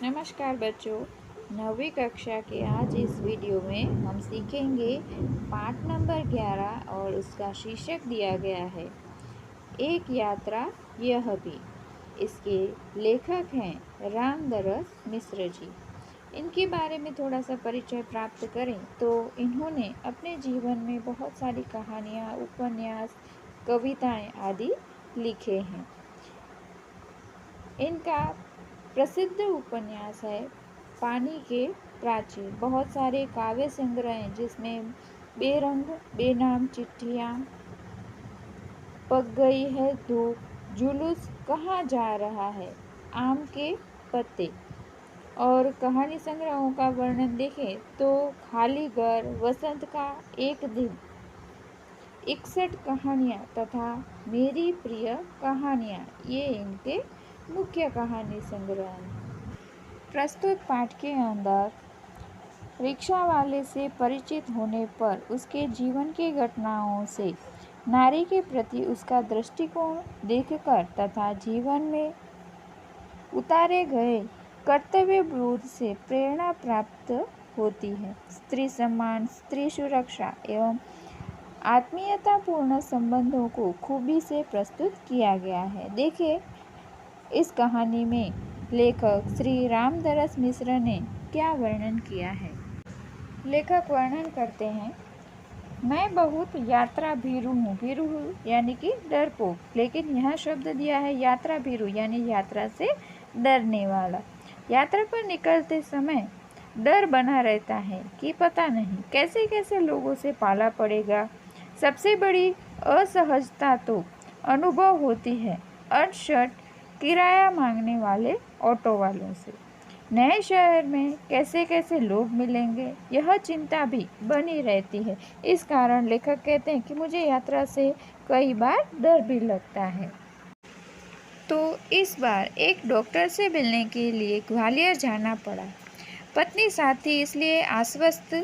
नमस्कार बच्चों। 9वीं कक्षा के आज इस वीडियो में हम सीखेंगे पाठ नंबर 11 और उसका शीर्षक दिया गया है एक यात्रा यह भी। इसके लेखक हैं रामदरस मिश्र जी। इनके बारे में थोड़ा सा परिचय प्राप्त करें तो इन्होंने अपने जीवन में बहुत सारी कहानियाँ, उपन्यास, कविताएं आदि लिखे हैं। इनका प्रसिद्ध उपन्यास है पानी के प्राचीर। बहुत सारे काव्य संग्रह हैं जिसमें बेरंग, बेनाम चिट्ठियाँ, पक गई है धूप, जुलूस कहाँ जा रहा है, आम के पत्ते। और कहानी संग्रहों का वर्णन देखें तो खाली घर, वसंत का एक दिन, 61 कहानियाँ तथा मेरी प्रिय कहानियाँ, ये इनके मुख्य कहानी संग्रह हैं। प्रस्तुत पाठ के अंदर रिक्शा वाले से परिचित होने पर उसके जीवन की घटनाओं से नारी के प्रति उसका दृष्टिकोण देखकर तथा जीवन में उतारे गए कर्तव्य बोध से प्रेरणा प्राप्त होती है। स्त्री सम्मान, स्त्री सुरक्षा एवं आत्मीयतापूर्ण संबंधों को खूबी से प्रस्तुत किया गया है। देखिए इस कहानी में लेखक श्री रामदरस मिश्र ने क्या वर्णन किया है। लेखक वर्णन करते हैं, मैं बहुत यात्रा भीरू हूँ। भीरू यानी कि डरपोक, लेकिन यहाँ शब्द दिया है यात्रा भीरू यानी यात्रा से डरने वाला। यात्रा पर निकलते समय डर बना रहता है कि पता नहीं कैसे कैसे लोगों से पाला पड़ेगा। सबसे बड़ी असहजता तो अनुभव होती है अड़सठ किराया मांगने वाले ऑटो वालों से। नए शहर में कैसे कैसे लोग मिलेंगे, यह चिंता भी बनी रहती है। इस कारण लेखक कहते हैं कि मुझे यात्रा से कई बार डर भी लगता है। तो इस बार एक डॉक्टर से मिलने के लिए ग्वालियर जाना पड़ा। पत्नी साथ थी, इसलिए आश्वस्त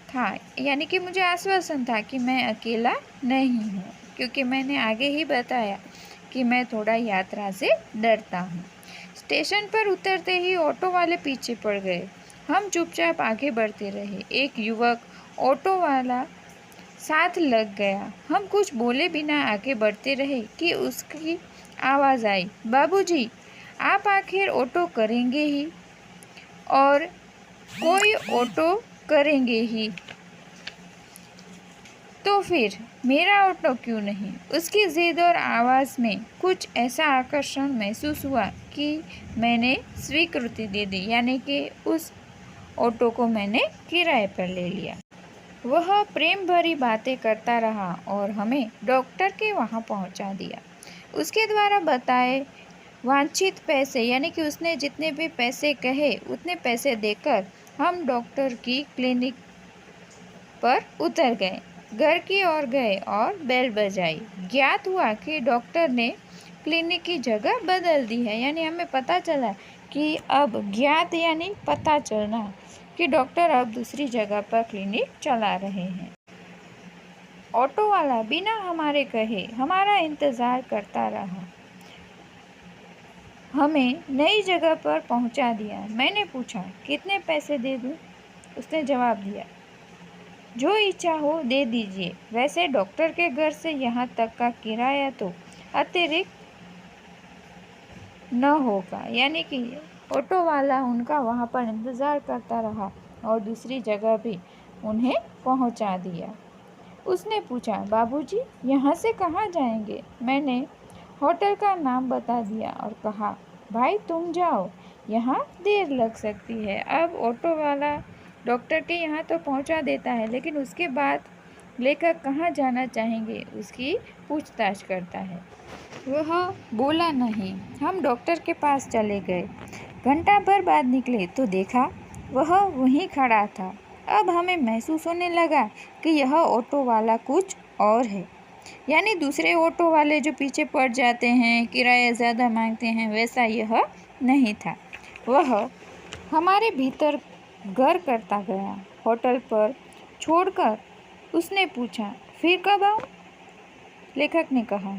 था, यानी कि मुझे आश्वासन था कि मैं अकेला नहीं हूँ, क्योंकि मैंने आगे ही बताया कि मैं थोड़ा यात्रा से डरता हूँ। स्टेशन पर उतरते ही ऑटो वाले पीछे पड़ गए। हम चुपचाप आगे बढ़ते रहे। एक युवक ऑटो वाला साथ लग गया। हम कुछ बोले बिना आगे बढ़ते रहे कि उसकी आवाज़ आई, बाबूजी आप आखिर ऑटो करेंगे ही, और कोई ऑटो करेंगे ही तो फिर मेरा ऑटो क्यों नहीं। उसकी जिद और आवाज़ में कुछ ऐसा आकर्षण महसूस हुआ कि मैंने स्वीकृति दे दी, यानी कि उस ऑटो को मैंने किराए पर ले लिया। वह प्रेम भरी बातें करता रहा और हमें डॉक्टर के वहाँ पहुँचा दिया। उसके द्वारा बताए वांछित पैसे, यानी कि उसने जितने भी पैसे कहे उतने पैसे देकर हम डॉक्टर की क्लिनिक पर उतर गए। घर की ओर गए और बेल बजाई। ज्ञात हुआ कि डॉक्टर ने क्लिनिक की जगह बदल दी है, यानी हमें पता चला कि अब ज्ञात यानी पता चलना कि डॉक्टर अब दूसरी जगह पर क्लिनिक चला रहे हैं। ऑटो वाला बिना हमारे कहे हमारा इंतज़ार करता रहा, हमें नई जगह पर पहुंचा दिया। मैंने पूछा कितने पैसे दे दूं? उसने जवाब दिया, जो इच्छा हो दे दीजिए। वैसे डॉक्टर के घर से यहाँ तक का किराया तो अतिरिक्त न होगा, यानी कि ऑटो वाला उनका वहाँ पर इंतज़ार करता रहा और दूसरी जगह भी उन्हें पहुँचा दिया। उसने पूछा, बाबूजी यहाँ से कहाँ जाएंगे? मैंने होटल का नाम बता दिया और कहा, भाई तुम जाओ, यहाँ देर लग सकती है। अब ऑटो वाला डॉक्टर के यहाँ तो पहुँचा देता है, लेकिन उसके बाद लेखक कहाँ जाना चाहेंगे उसकी पूछताछ करता है। वह बोला नहीं। हम डॉक्टर के पास चले गए। घंटा भर बाद निकले तो देखा वह वहीं खड़ा था। अब हमें महसूस होने लगा कि यह ऑटो वाला कुछ और है, यानी दूसरे ऑटो वाले जो पीछे पड़ जाते हैं, किराया ज़्यादा मांगते हैं, वैसा यह नहीं था। वह हमारे भीतर घर करता गया। होटल पर छोड़कर उसने पूछा, फिर कब आऊँ? लेखक ने कहा,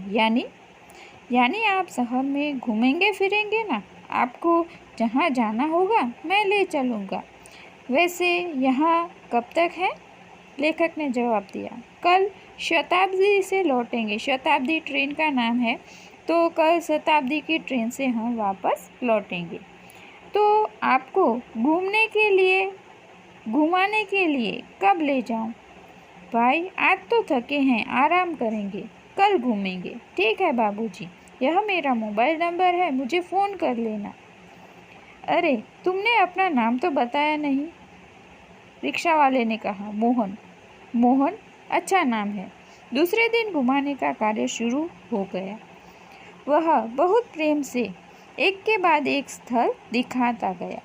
यानी आप शहर में घूमेंगे फिरेंगे ना? आपको जहाँ जाना होगा मैं ले चलूँगा। वैसे यहाँ कब तक है? लेखक ने जवाब दिया, कल शताब्दी से लौटेंगे। शताब्दी ट्रेन का नाम है, तो कल शताब्दी की ट्रेन से हम वापस लौटेंगे। तो आपको घुमाने के लिए कब ले जाऊं? भाई आज तो थके हैं, आराम करेंगे, कल घूमेंगे। ठीक है बाबूजी, यह मेरा मोबाइल नंबर है, मुझे फ़ोन कर लेना। अरे तुमने अपना नाम तो बताया नहीं, रिक्शा वाले ने कहा। मोहन। मोहन अच्छा नाम है। दूसरे दिन घुमाने का कार्य शुरू हो गया। वह बहुत प्रेम से एक के बाद एक स्थल दिखाता गया।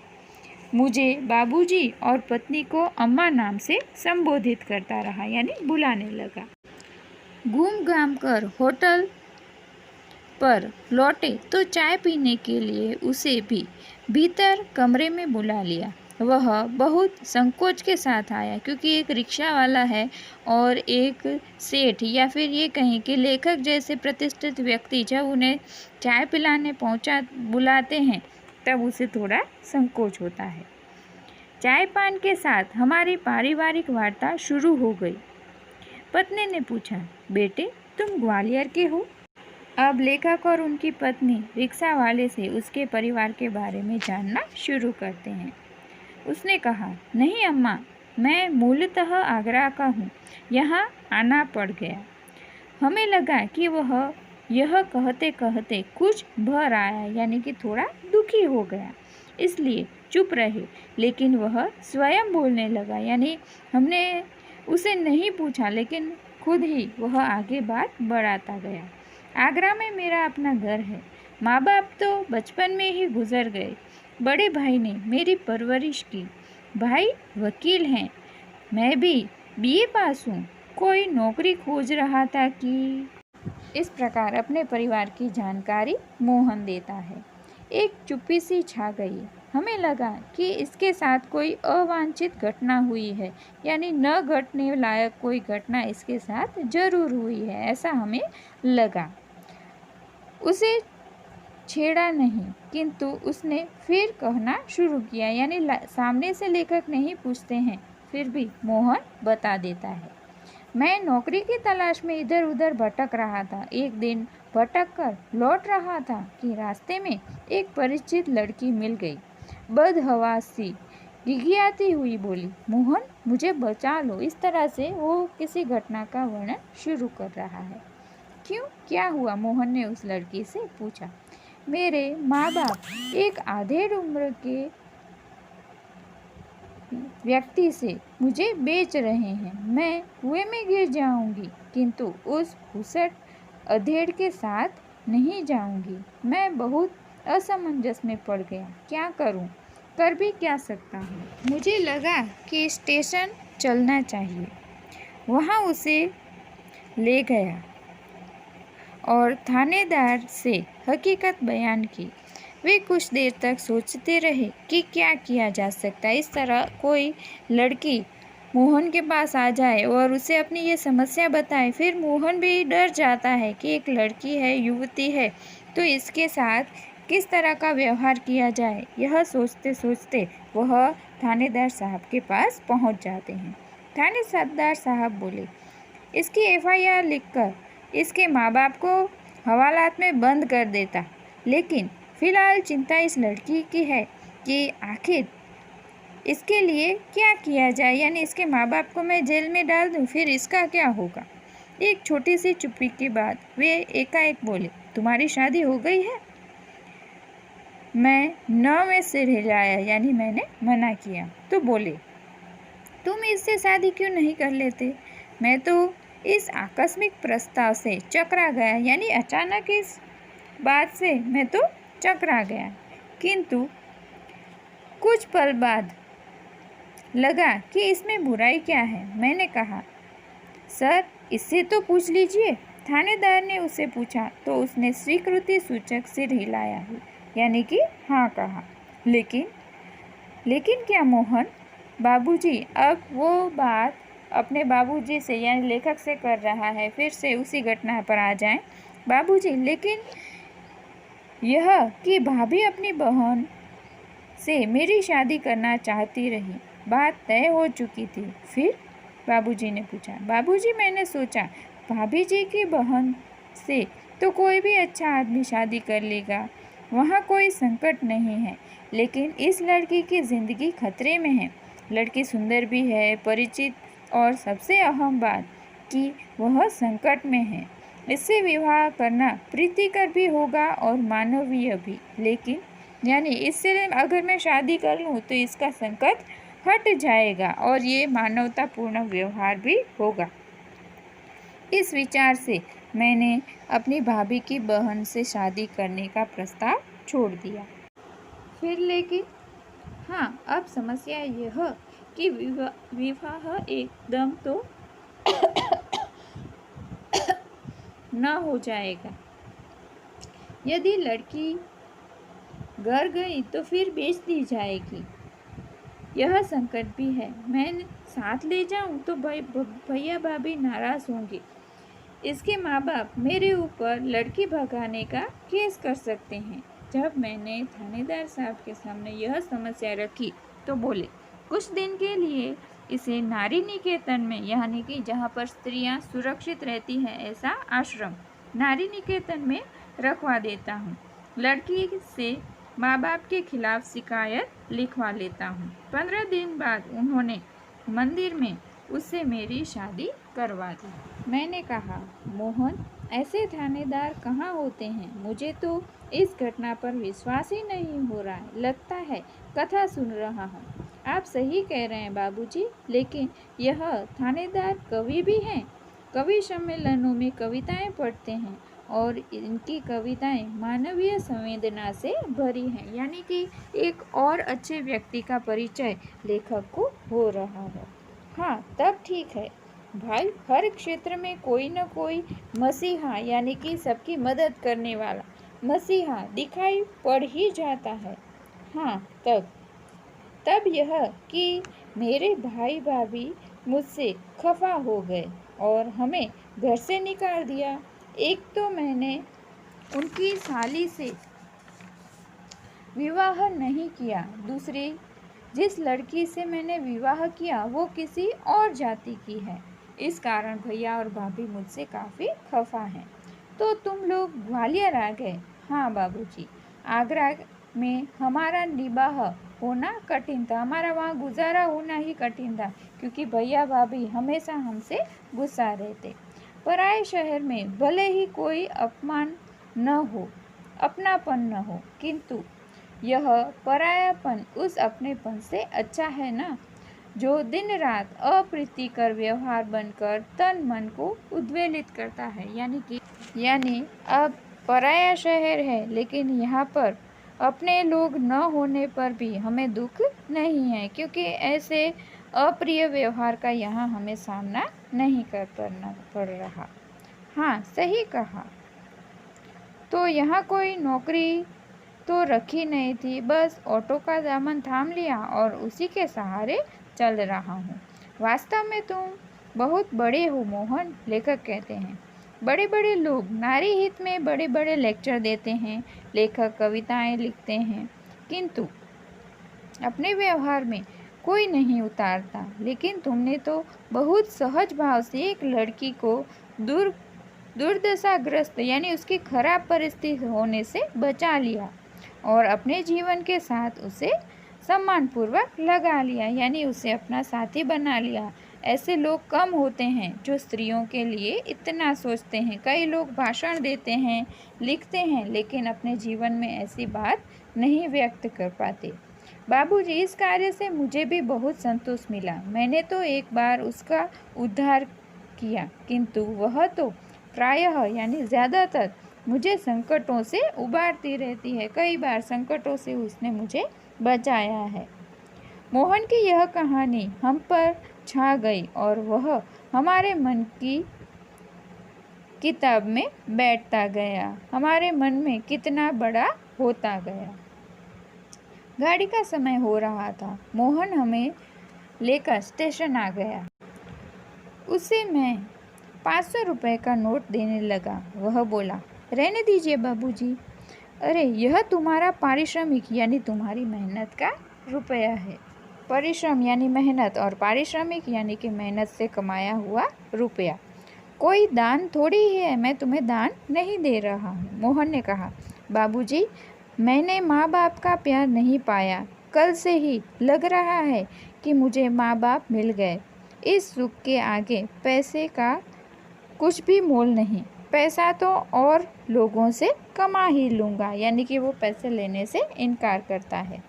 मुझे बाबूजी और पत्नी को अम्मा नाम से संबोधित करता रहा, यानी बुलाने लगा। घूम घाम कर होटल पर लौटे तो चाय पीने के लिए उसे भी भीतर कमरे में बुला लिया। वह बहुत संकोच के साथ आया, क्योंकि एक रिक्शा वाला है और एक सेठ या फिर ये कहें कि लेखक जैसे प्रतिष्ठित व्यक्ति जब उन्हें चाय पिलाने बुलाते हैं तब उसे थोड़ा संकोच होता है। चाय पान के साथ हमारी पारिवारिक वार्ता शुरू हो गई। पत्नी ने पूछा, बेटे तुम ग्वालियर के हो? अब लेखक और उनकी पत्नी रिक्शा वाले से उसके परिवार के बारे में जानना शुरू करते हैं। उसने कहा, नहीं अम्मा, मैं मूलतः आगरा का हूँ, यहाँ आना पड़ गया। हमें लगा कि वह यह कहते कहते कुछ भर आया, यानी कि थोड़ा दुखी हो गया, इसलिए चुप रहे। लेकिन वह स्वयं बोलने लगा, यानी हमने उसे नहीं पूछा, लेकिन खुद ही वह आगे बात बढ़ाता गया। आगरा में मेरा अपना घर है। माँ बाप तो बचपन में ही गुजर गए। बड़े भाई ने मेरी परवरिश की। भाई वकील हैं, मैं भी बीए पास हूँ। कोई नौकरी खोज रहा था कि इस प्रकार अपने परिवार की जानकारी मोहन देता है। एक चुप्पी सी छा गई। हमें लगा कि इसके साथ कोई अवांछित घटना हुई है, यानी न घटने लायक कोई घटना इसके साथ जरूर हुई है, ऐसा हमें लगा। उसे छेड़ा नहीं, किंतु उसने फिर कहना शुरू किया, यानी सामने से लेखक नहीं पूछते हैं, फिर भी मोहन बता देता है। मैं नौकरी की तलाश में इधर उधर भटक रहा था। एक दिन भटक कर लौट रहा था कि रास्ते में एक परिचित लड़की मिल गई। बदहवास सी गिगियाती हुई बोली, मोहन मुझे बचा लो। इस तरह से वो किसी घटना का वर्णन शुरू कर रहा है। क्यों, क्या हुआ? मोहन ने उस लड़की से पूछा। मेरे माँ बाप एक आधेड़ उम्र के व्यक्ति से मुझे बेच रहे हैं। मैं कुएं में गिर जाऊंगी, किंतु उस घुसट अधेड़ के साथ नहीं जाऊंगी। मैं बहुत असमंजस में पड़ गया। क्या करूं? कर भी क्या सकता हूं? मुझे लगा कि स्टेशन चलना चाहिए। वहां उसे ले गया और थानेदार से हकीकत बयान की। वे कुछ देर तक सोचते रहे कि क्या किया जा सकता है। इस तरह कोई लड़की मोहन के पास आ जाए और उसे अपनी ये समस्या बताए, फिर मोहन भी डर जाता है कि एक लड़की है, युवती है, तो इसके साथ किस तरह का व्यवहार किया जाए। यह सोचते सोचते वह थानेदार साहब के पास पहुंच जाते हैं। थानेदार साहब बोले, इसकी एफआईआर लिखकर इसके माँ बाप को हवालात में बंद कर देता, लेकिन फ़िलहाल चिंता इस लड़की की है कि आखिर इसके लिए क्या किया जाए, यानी इसके माँ बाप को मैं जेल में डाल दूँ, फिर इसका क्या होगा। एक छोटी सी चुप्पी के बाद वे एकाएक बोले, तुम्हारी शादी हो गई है? मैं न में सिर हिलाया, यानी मैंने मना किया। तो बोले, तुम इससे शादी क्यों नहीं कर लेते? मैं तो इस आकस्मिक प्रस्ताव से चकरा गया, यानी अचानक इस बात से मैं तो चकरा गया, किंतु कुछ पल बाद लगा कि इसमें बुराई क्या है। मैंने कहा, सर इससे तो पूछ लीजिए। थानेदार ने उसे पूछा तो उसने स्वीकृति सूचक सिर हिलाया, यानी कि हाँ कहा। लेकिन क्या मोहन? बाबूजी अब वो बात अपने बाबूजी से, यानी लेखक से कर रहा है। फिर से उसी घटना पर आ जाएं। बाबूजी, लेकिन यह कि भाभी अपनी बहन से मेरी शादी करना चाहती रही। बात तय हो चुकी थी। फिर बाबूजी ने पूछा। बाबूजी, मैंने सोचा भाभी जी की बहन से तो कोई भी अच्छा आदमी शादी कर लेगा, वहाँ कोई संकट नहीं है। लेकिन इस लड़की की ज़िंदगी खतरे में है। लड़की सुंदर भी है, परिचित, और सबसे अहम बात कि वह संकट में है। इससे विवाह करना प्रीतिकर भी होगा और मानवीय भी। लेकिन यानी इससे अगर मैं शादी कर लूँ तो इसका संकट हट जाएगा और ये मानवतापूर्ण व्यवहार भी होगा। इस विचार से मैंने अपनी भाभी की बहन से शादी करने का प्रस्ताव छोड़ दिया। फिर लेकिन हाँ, अब समस्या यह कि विवाह एकदम तो न हो जाएगा। यदि लड़की घर गई तो फिर बेच दी जाएगी, यह संकट भी है। मैं साथ ले जाऊं तो भैया भाभी नाराज होंगे। इसके माँ बाप मेरे ऊपर लड़की भगाने का केस कर सकते हैं। जब मैंने थानेदार साहब के सामने यह समस्या रखी तो बोले, कुछ दिन के लिए इसे नारी निकेतन में, यानी कि जहाँ पर स्त्रियाँ सुरक्षित रहती हैं ऐसा आश्रम, नारी निकेतन में रखवा देता हूँ। लड़की से माँ बाप के खिलाफ शिकायत लिखवा लेता हूँ। 15 दिन बाद उन्होंने मंदिर में उससे मेरी शादी करवा दी। मैंने कहा, मोहन, ऐसे थानेदार कहाँ होते हैं? मुझे तो इस घटना पर विश्वास ही नहीं हो रहा है। लगता है कथा सुन रहा हूँ। आप सही कह रहे हैं बाबूजी, लेकिन यह थानेदार कवि भी हैं। कवि सम्मेलनों में कविताएं पढ़ते हैं और इनकी कविताएं मानवीय संवेदना से भरी हैं, यानी कि एक और अच्छे व्यक्ति का परिचय लेखक को हो रहा है। हाँ, तब ठीक है भाई, हर क्षेत्र में कोई न कोई मसीहा, यानी कि सबकी मदद करने वाला मसीहा दिखाई पड़ ही जाता है। हाँ, तब यह कि मेरे भाई भाभी मुझसे खफा हो गए और हमें घर से निकाल दिया। एक तो मैंने उनकी साली से विवाह नहीं किया, दूसरी जिस लड़की से मैंने विवाह किया वो किसी और जाति की है। इस कारण भैया और भाभी मुझसे काफ़ी खफा हैं। तो तुम लोग ग्वालियर आ गए? हाँ बाबूजी, आगरा में हमारा निबाह होना कठिन था, हमारा वहाँ गुजारा होना ही कठिन था, क्योंकि भैया भाभी हमेशा हमसे गुस्सा रहते। पराए शहर में भले ही कोई अपमान न हो, अपनापन न हो, किंतु यह परायापन उस अपनेपन से अच्छा है ना, जो दिन रात अप्रीतिकर व्यवहार बनकर तन मन को उद्वेलित करता है। यानी अब पराया शहर है, लेकिन यहाँ पर अपने लोग न होने पर भी हमें दुख नहीं है, क्योंकि ऐसे अप्रिय व्यवहार का यहाँ हमें सामना नहीं करना पड़ रहा। हाँ, सही कहा। तो यहाँ कोई नौकरी तो रखी नहीं थी, बस ऑटो का दामन थाम लिया और उसी के सहारे चल रहा हूँ। वास्तव में तुम बहुत बड़े हो मोहन, लेखक कहते हैं। बड़े बड़े लोग नारी हित में बड़े बड़े लेक्चर देते हैं, लेखक कविताएं लिखते हैं, किंतु अपने व्यवहार में कोई नहीं उतारता। लेकिन तुमने तो बहुत सहज भाव से एक लड़की को दुर्दशाग्रस्त, यानी उसकी खराब परिस्थिति होने से बचा लिया और अपने जीवन के साथ उसे सम्मानपूर्वक लगा लिया, यानी उसे अपना साथी बना लिया। ऐसे लोग कम होते हैं जो स्त्रियों के लिए इतना सोचते हैं। कई लोग भाषण देते हैं, लिखते हैं, लेकिन अपने जीवन में ऐसी बात नहीं व्यक्त कर पाते। बाबूजी, इस कार्य से मुझे भी बहुत संतोष मिला। मैंने तो एक बार उसका उद्धार किया, किंतु वह तो प्रायः यानी ज़्यादातर मुझे संकटों से उबारती रहती है। कई बार संकटों से उसने मुझे बचाया है। मोहन की यह कहानी हम पर छा गई और वह हमारे मन की किताब में बैठता गया, हमारे मन में कितना बड़ा होता गया। गाड़ी का समय हो रहा था। मोहन हमें लेकर स्टेशन आ गया। उसे मैं 500 रुपये का नोट देने लगा। वह बोला, रहने दीजिए बाबूजी, अरे यह तुम्हारा पारिश्रमिक यानी तुम्हारी मेहनत का रुपया है। परिश्रम यानी मेहनत और पारिश्रमिक यानी कि मेहनत से कमाया हुआ रुपया। कोई दान थोड़ी ही है, मैं तुम्हें दान नहीं दे रहा हूँ। मोहन ने कहा, बाबूजी, मैंने माँ बाप का प्यार नहीं पाया। कल से ही लग रहा है कि मुझे माँ बाप मिल गए। इस सुख के आगे पैसे का कुछ भी मोल नहीं। पैसा तो और लोगों से कमा ही लूँगा, यानी कि वो पैसे लेने से इनकार करता है।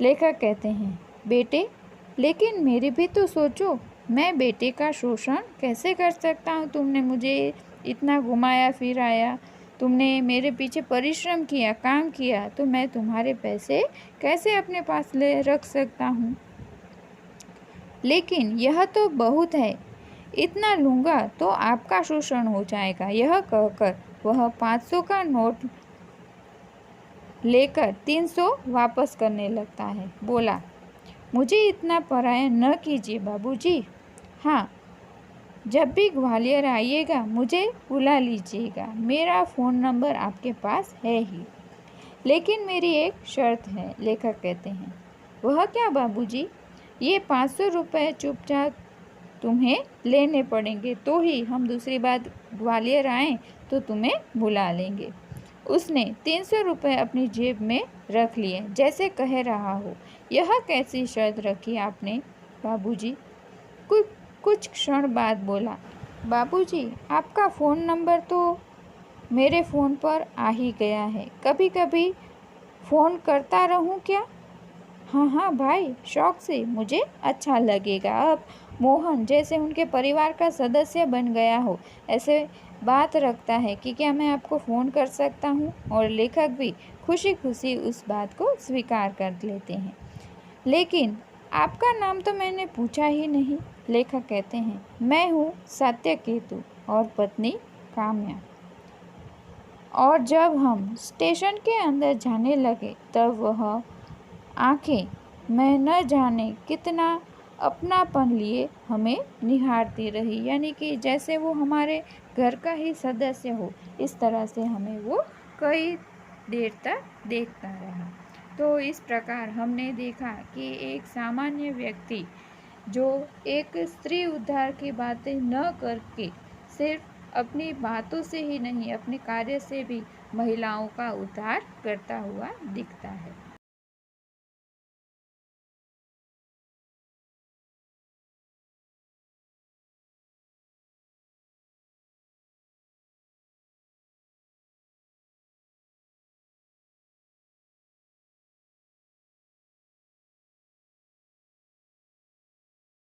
लेखक कहते हैं, बेटे, लेकिन मेरी भी तो सोचो, मैं बेटे का शोषण कैसे कर सकता हूँ? तुमने मुझे इतना घुमाया फिराया, तुमने मेरे पीछे परिश्रम किया, काम किया, तो मैं तुम्हारे पैसे कैसे अपने पास ले रख सकता हूँ? लेकिन यह तो बहुत है, इतना लूँगा तो आपका शोषण हो जाएगा। यह कहकर वह 500 का नोट लेकर 300 वापस करने लगता है। बोला, मुझे इतना पराया न कीजिए बाबूजी। हाँ, जब भी ग्वालियर आइएगा मुझे बुला लीजिएगा। मेरा फ़ोन नंबर आपके पास है ही। लेकिन मेरी एक शर्त है। लेखक कहते हैं, वह क्या बाबूजी? ये 500 रुपये चुपचाप तुम्हें लेने पड़ेंगे, तो ही हम दूसरी बार ग्वालियर आएँ तो तुम्हें बुला लेंगे। उसने 300 रुपये अपनी जेब में रख लिए, जैसे कह रहा हो, यह कैसी शर्त रखी आपने बाबूजी? कुछ क्षण बाद बोला, बाबूजी, आपका फ़ोन नंबर तो मेरे फ़ोन पर आ ही गया है। कभी कभी फ़ोन करता रहूं क्या? हाँ हाँ भाई, शौक़ से, मुझे अच्छा लगेगा। अब मोहन जैसे उनके परिवार का सदस्य बन गया हो, ऐसे बात रखता है कि क्या मैं आपको फ़ोन कर सकता हूँ? और लेखक भी खुशी खुशी उस बात को स्वीकार कर लेते हैं। लेकिन आपका नाम तो मैंने पूछा ही नहीं। लेखक कहते हैं, मैं हूँ सत्यकेतु और पत्नी काम्या। और जब हम स्टेशन के अंदर जाने लगे तब वह आंखें मैं न जाने कितना अपनापन लिए हमें निहारती रही, यानी कि जैसे वो हमारे घर का ही सदस्य हो, इस तरह से हमें वो कई देर तक देखता रहा। तो इस प्रकार हमने देखा कि एक सामान्य व्यक्ति जो एक स्त्री उद्धार की बातें न करके सिर्फ अपनी बातों से ही नहीं, अपने कार्य से भी महिलाओं का उद्धार करता हुआ दिखता है।